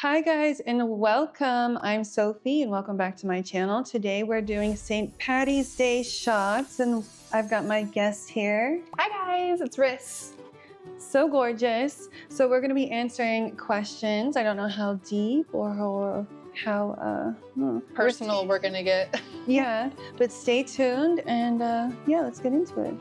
Hi guys and welcome. I'm Sophie and welcome back to my channel. Today we're doing St. Patty's Day shots and I've got my guest here. Hi guys, it's Riss. So gorgeous. So we're going to be answering questions. I don't know how deep or how Personal we're gonna get. Yeah, but stay tuned and yeah, let's get into it.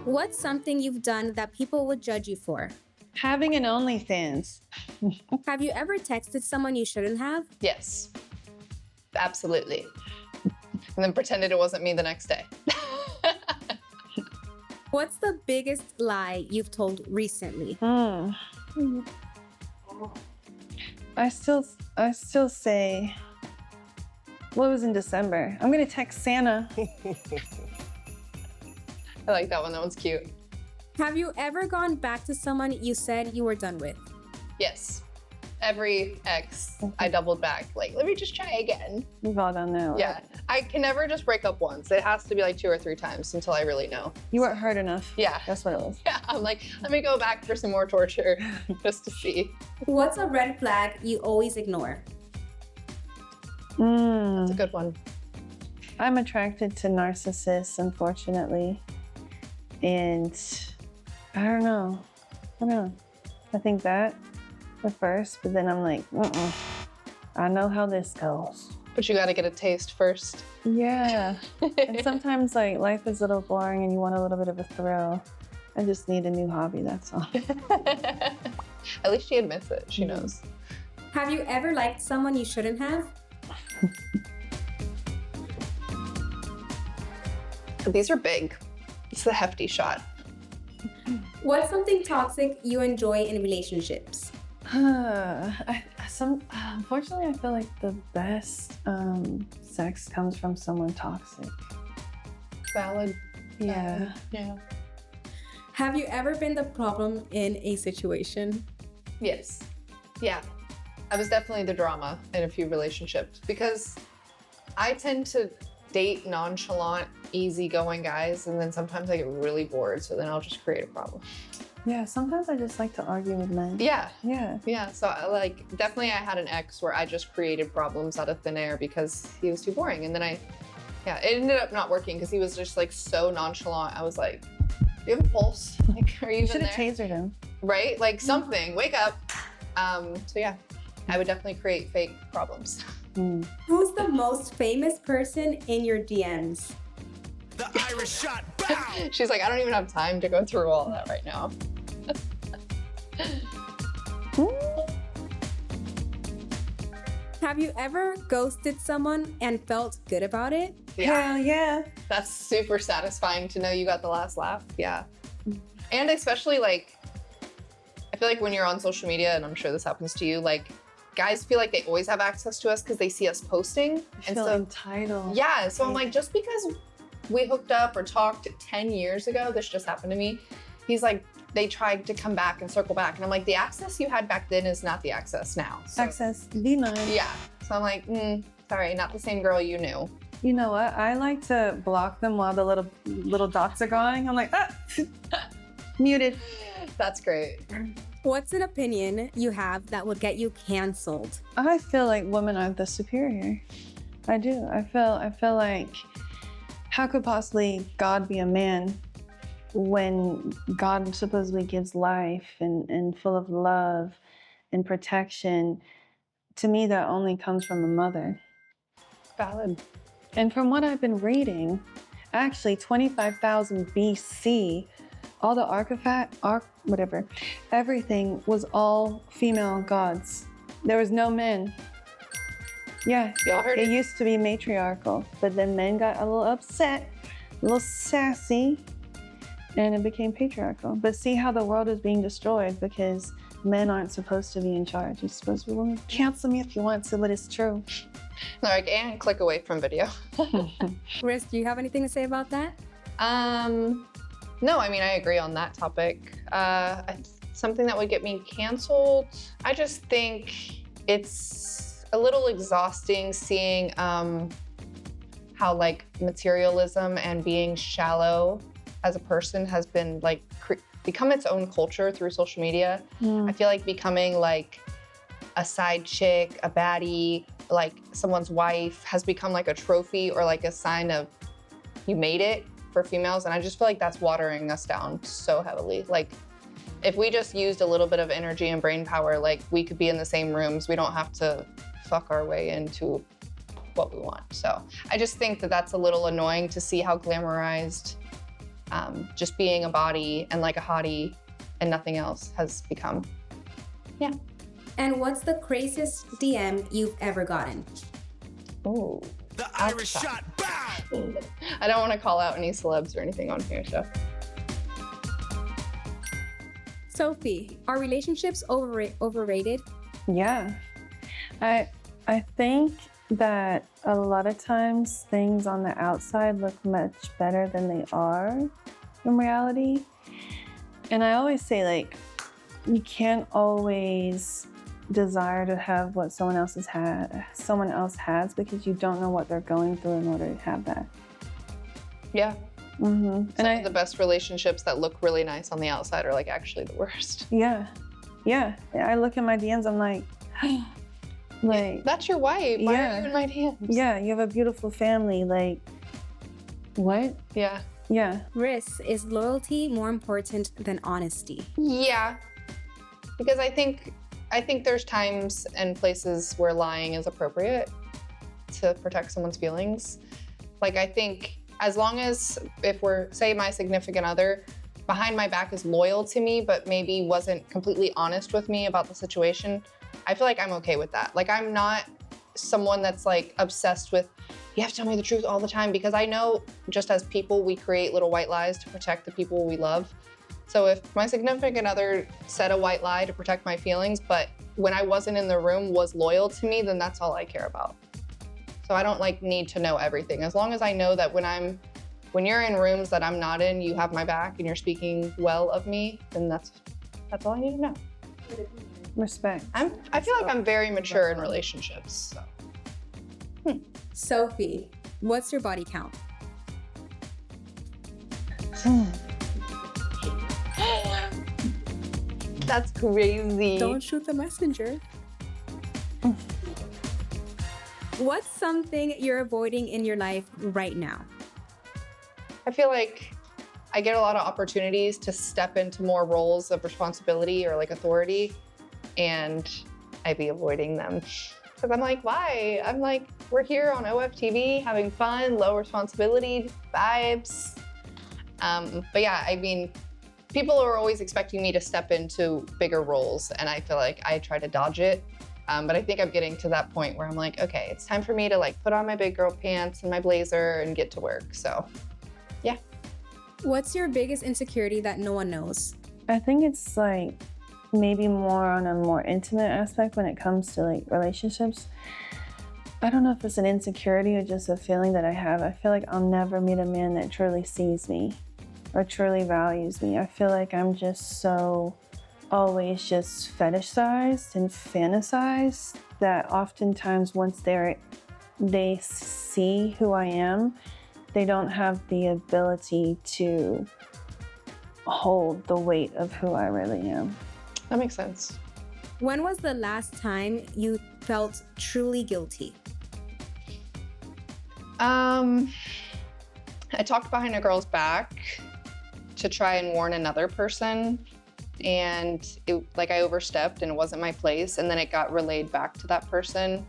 What's something you've done that people would judge you for? Having an OnlyFans. Have you ever texted someone you shouldn't have? Yes, absolutely. And then pretended it wasn't me the next day. What's the biggest lie you've told recently? I still say, well, it was in December. I'm gonna text Santa. I like that one, that one's cute. Have you ever gone back to someone you said you were done with? Yes, every ex, I doubled back, like, let me just try again. We've all done that. Yeah, I can never just break up once. It has to be like 2 or 3 times until I really know. You weren't hurt enough. Yeah. That's what it was. Yeah, I'm like, let me go back for some more torture just to see. What's a red flag you always ignore? That's a good one. I'm attracted to narcissists, unfortunately. And I don't know. I think that at first, but then I'm like, I know how this goes. But you gotta get a taste first. Yeah. And sometimes like life is a little boring and you want a little bit of a thrill. I just need a new hobby, that's all. At least she admits it, she knows. Have you ever liked someone you shouldn't have? These are big. It's the hefty shot. What's something toxic you enjoy in relationships? Unfortunately, I feel like the best sex comes from someone toxic. Valid. Yeah. Yeah. Have you ever been the problem in a situation? Yes. Yeah. I was definitely the drama in a few relationships because I tend to date nonchalant, easygoing guys, and then sometimes I get really bored, so then I'll just create a problem. Yeah, sometimes I just like to argue with men. Yeah. Yeah. Yeah, so definitely I had an ex where I just created problems out of thin air because he was too boring, and then it ended up not working because he was just like so nonchalant. I was like, do you have a pulse? Like, are you even Should have there? tasered him. Right? Like something, wake up. So yeah, I would definitely create fake problems. Who's the most famous person in your DMs? The Irish shot, bow! She's like, I don't even have time to go through all that right now. Have you ever ghosted someone and felt good about it? Hell yeah. That's super satisfying to know you got the last laugh. Yeah. And especially like, I feel like when you're on social media, and I'm sure this happens to you, like guys feel like they always have access to us because they see us posting. I feel entitled. Yeah, so I'm like, just because we hooked up or talked 10 years ago, this just happened to me. He's like, they tried to come back and circle back. And I'm like, the access you had back then is not the access now. So, Access denied. yeah. So I'm like, sorry, not the same girl you knew. You know what? I like to block them while the little dots are going. I'm like, muted. That's great. What's an opinion you have that would get you canceled? I feel like women are the superior. I do. I feel like, how could possibly God be a man when God supposedly gives life and full of love and protection? To me, that only comes from a mother. Valid. And from what I've been reading, actually 25,000 BC, all the everything was all female gods. There was no men. Yeah, Y'all heard it it. used to be matriarchal, but then men got a little upset, a little sassy, and it became patriarchal. But see how the world is being destroyed because men aren't supposed to be in charge. You're supposed to be women. Cancel me if you want to, but it's true. They're like, and click away from video. Riz, do you have anything to say about that? No, I mean, I agree on that topic. Something that would get me canceled, I just think it's a little exhausting seeing how like materialism and being shallow as a person has been like become its own culture through social media. I feel like becoming like a side chick, a baddie, like someone's wife has become like a trophy or like a sign of you made it for females. And I just feel like that's watering us down so heavily. Like if we just used a little bit of energy and brain power, like we could be in the same rooms. We don't have to fuck our way into what we want. So I just think that that's a little annoying to see how glamorized just being a body and like a hottie and nothing else has become. Yeah. And what's the craziest DM you've ever gotten? Oh. The Irish shot, bow! I don't want to call out any celebs or anything on here, so. Sophie, are relationships overrated? Yeah. I think that a lot of times things on the outside look much better than they are in reality. And I always say, like, you can't always desire to have what someone else has because you don't know what they're going through in order to have that. Yeah. Mm-hmm. Some of the best relationships that look really nice on the outside are like actually the worst. Yeah. I look at my DMs, I'm like, like, that's your wife. Why yeah. are you in my DMs? Yeah, you have a beautiful family. Like, what? Yeah. Yeah. Riz, is loyalty more important than honesty? Yeah. Because I think there's times and places where lying is appropriate to protect someone's feelings. Like I think as long as if we're, say my significant other behind my back is loyal to me, but maybe wasn't completely honest with me about the situation, I feel like I'm okay with that. Like I'm not someone that's like obsessed with, you have to tell me the truth all the time, because I know just as people, we create little white lies to protect the people we love. So if my significant other said a white lie to protect my feelings, but when I wasn't in the room was loyal to me, then that's all I care about. So I don't like need to know everything. As long as I know that when you're in rooms that I'm not in, you have my back and you're speaking well of me, then that's all I need to know. Respect. I feel like I'm very mature in relationships. So. Sophie, what's your body count? That's crazy. Don't shoot the messenger. What's something you're avoiding in your life right now? I feel like I get a lot of opportunities to step into more roles of responsibility or like authority, and I'd be avoiding them. Because I'm like, why? I'm like, we're here on OFTV having fun, low responsibility vibes. But yeah, I mean, people are always expecting me to step into bigger roles, and I feel like I try to dodge it. But I think I'm getting to that point where I'm like, okay, it's time for me to like put on my big girl pants and my blazer and get to work. So, yeah. What's your biggest insecurity that no one knows? I think it's like maybe more on a more intimate aspect when it comes to like relationships. I don't know if it's an insecurity or just a feeling that I have. I feel like I'll never meet a man that truly sees me or truly values me. I feel like I'm just so always just fetishized and fantasized that oftentimes once they see who I am, they don't have the ability to hold the weight of who I really am. That makes sense. When was the last time you felt truly guilty? I talked behind a girl's back to try and warn another person, and I overstepped and it wasn't my place, and then it got relayed back to that person.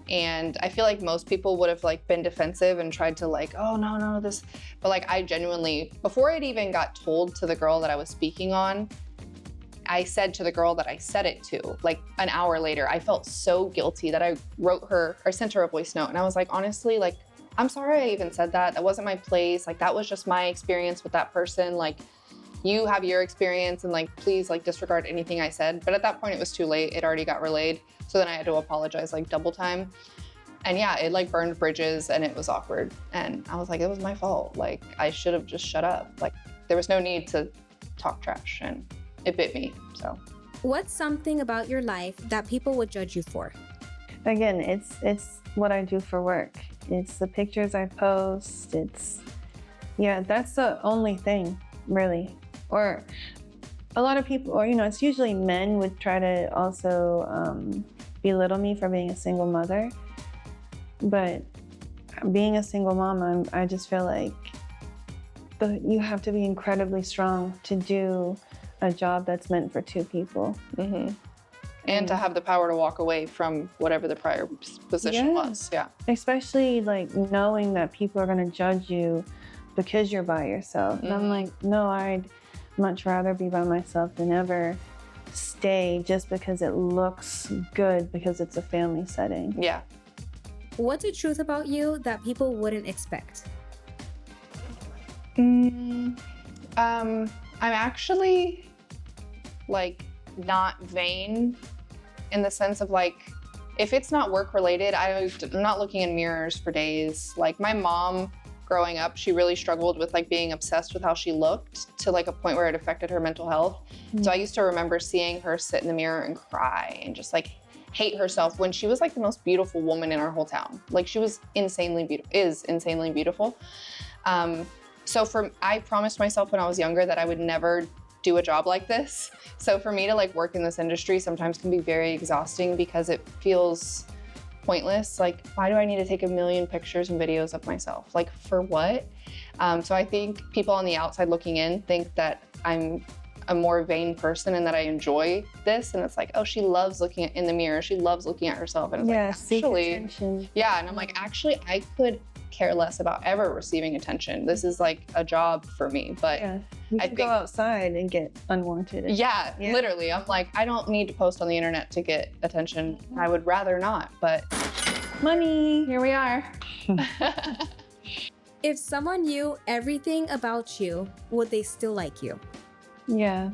And I feel like most people would have like been defensive and tried to like, oh no, this, but like I genuinely, before it even got told to the girl that I was speaking on, I said to the girl that I said it to, like an hour later, I felt so guilty that I sent her a voice note, and I was like, honestly, like, I'm sorry I even said that. That wasn't my place. Like, that was just my experience with that person. Like, you have your experience, and like, please like disregard anything I said. But at that point it was too late. It already got relayed. So then I had to apologize like double time. And yeah, it like burned bridges and it was awkward. And I was like, it was my fault. Like, I should have just shut up. Like, there was no need to talk trash, and it bit me, so. What's something about your life that people would judge you for? again, it's what I do for work. It's the pictures I post. Yeah, that's the only thing, really. Or a lot of people, or it's usually men would try to also belittle me for being a single mother. But being a single mom, I just feel like you have to be incredibly strong to do a job that's meant for two people. Mm-hmm. And to have the power to walk away from whatever the prior position was. Yeah. Especially like knowing that people are going to judge you because you're by yourself. And I'm like, no, I'd much rather be by myself than ever stay just because it looks good because it's a family setting. Yeah. What's the truth about you that people wouldn't expect? I'm actually like not vain in the sense of like, if it's not work related, I'm not looking in mirrors for days. Like my mom growing up, she really struggled with like being obsessed with how she looked to like a point where it affected her mental health. So I used to remember seeing her sit in the mirror and cry and just like hate herself when she was like the most beautiful woman in our whole town. Like she was insanely beautiful. So I promised myself when I was younger that I would never do a job like this. So for me to like work in this industry sometimes can be very exhausting because it feels pointless. Like, why do I need to take a million pictures and videos of myself? Like, for what? So I think people on the outside looking in think that I'm a more vain person and that I enjoy this. And it's like, oh, she loves looking in the mirror. She loves looking at herself. And it's like, actually, and I'm like, actually, I could care less about ever receiving attention. This is like a job for me, but you should go outside and get unwanted. Yeah, literally. I'm like, I don't need to post on the internet to get attention. I would rather not, but money. Here we are. If someone knew everything about you, would they still like you? Yeah,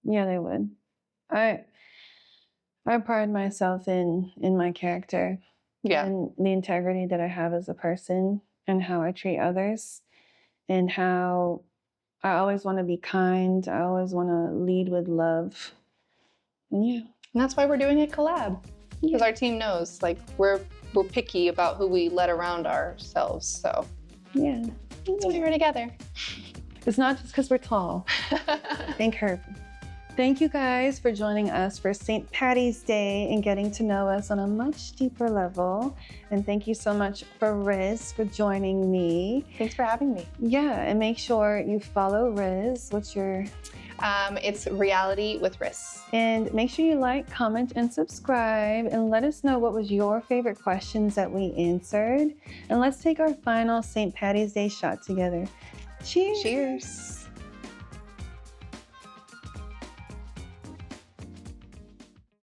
they would. I pride myself in my character. Yeah. And the integrity that I have as a person and how I treat others and how I always want to be kind. I always want to lead with love. And and that's why we're doing a collab. Because our team knows like we're picky about who we let around ourselves. So that's why we're together. It's not just because we're tall. Thank her. Thank you guys for joining us for St. Patty's Day and getting to know us on a much deeper level. And thank you so much for Riz for joining me. Thanks for having me. Yeah, and make sure you follow Riz. What's your... It's Reality with Riz. And make sure you like, comment, and subscribe. And let us know what was your favorite questions that we answered. And let's take our final St. Patty's Day shot together. Cheers. Cheers.